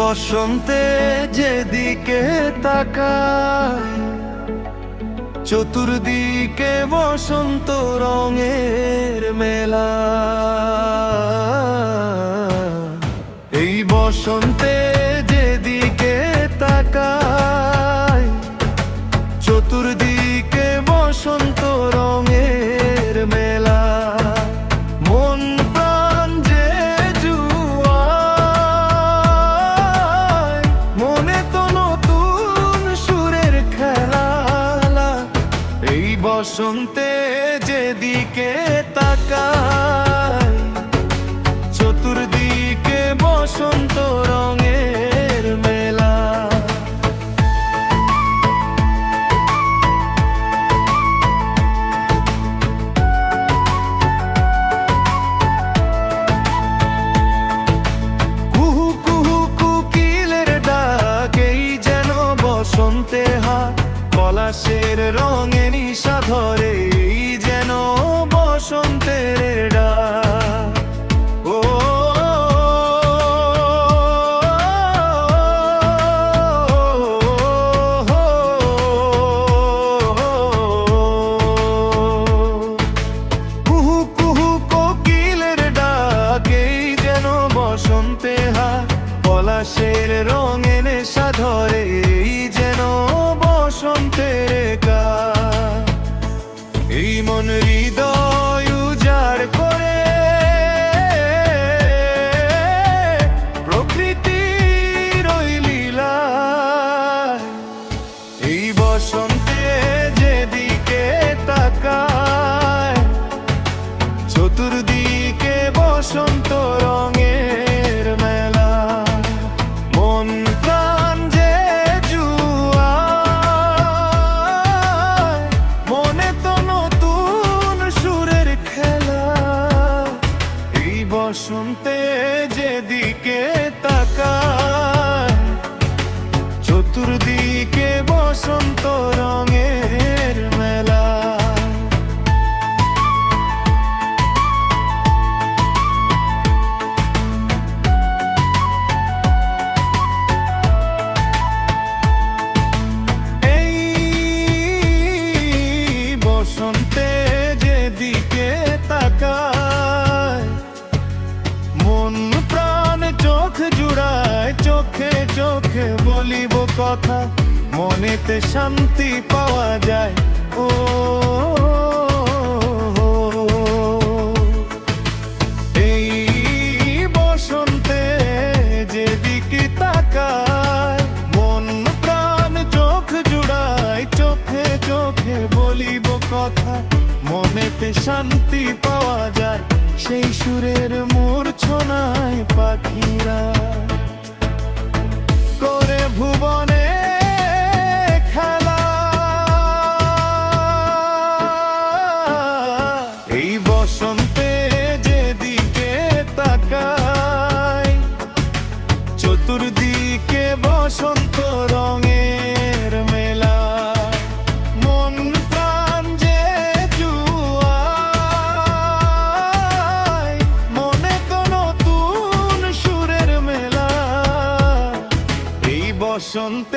বসন্তে যেদিকে তাকাই, চতুর্দিকে বসন্ত রঙের মেলা। এই বসন্তে যেদিকে তাকাই, চতুর্দিকে বসন্ত রঙের মেলা। মন প্রাণ যে জুয়ায়, মনে তো নতুন সুরের খেলা। এই বসন্তে যেদিকে তাকাই, চতুর্দিকে বসন্ত রঙের মেলা। কুহু কুহু কোকিলের ডাক, এই যেন বসন্তে হাত, পলাশের রঙে নিশা ধরে, এই যেন বসন্তের ডাক। ও কুহু কুহু কোকিলের ডাক, এই যেন বসন্তে হাত, পলাশের রঙে নেশা ধরে, এই যেন বসন্তের গান। এই মন হৃদয় উজাড় করে প্রকৃতির ওই লীলা। এই বসন্তে যেদিকে তাকায়, চতুর্দিকে বসন্ত রঙের মেলা। মন প্রাণ যে জুয়ায়, মনে তো নতুন সুরের খেলা। এই বসন্তে যেদিকে তাকায়, চতুর্দিকে বসন্ত রঙের মেলা। বসন্তে যেদিকে তাকায়, মন প্রাণ চোখ জুড়ায়, চোখে চোখে বলিব কথা, মনেতে শান্তি পাওয়া যায়। ও এই বসন্তে যেদিকে তাকায়, মন প্রাণ চোখ জুড়ায়, চোখে চোখে বলিব কথা, মনেতে শান্তি পাওয়া যায়। সেই সুরের মূর্ছনায় পাখিরা করে ভুবনে খেলা। এই বসন্তে যেদিকে তাকাই, চতুর্দিকে বসন্ত রঙের মেলা। মন প্রাণ যে জুয়ায়, মনে তো নতুন সুরের মেলা। এই বসন্তে